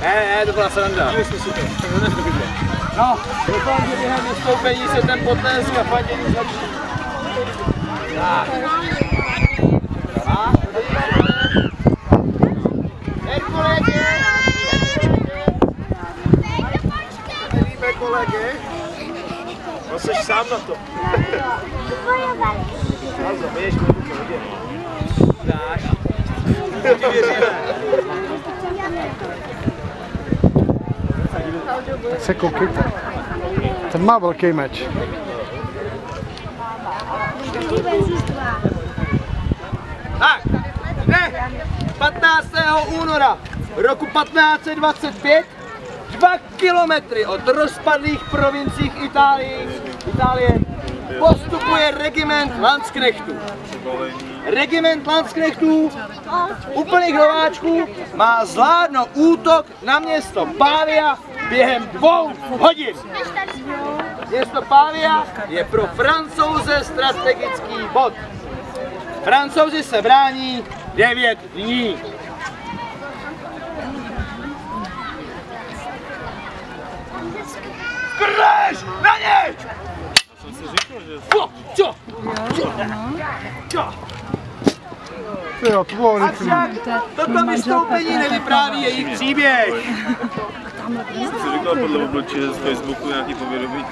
Ne, to byla sranda. No, doufám, že během vystoupení se ten potlesk a fandění zlepší. Tak. A? Kolegy! Nevíme kolegy? No jsi sám na to. Házo, běž, budu to vidět. Dáš. Ti věříme. Tak se koukejte. Ten má velký meč. Tak, ne, 15. února roku 1525, 2 kilometry od rozpadlých provinciích Itálie, postupuje regiment Landsknechtů. Regiment Landsknechtů, úplných nováčků, má zvládnout útok na město Pavia během 2 hodin. Město Pavia je pro Francouze strategický bod. Francouzi se brání 9 dní. Krž na něj! Jo, to bylo rychlý. Toto vystoupení nevypráví jejich příběh. Jsem si říkal podle obličeje z Facebooku nějaký povědomí.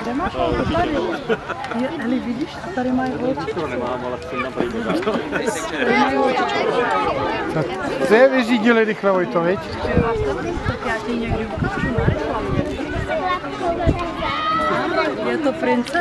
Hele, vidíš, tady mají oči? To nemám, ale chci na Ty je vyřídili rychle, Vojto, viď? Tak já ti někdy ukážu, ne? Je to prince?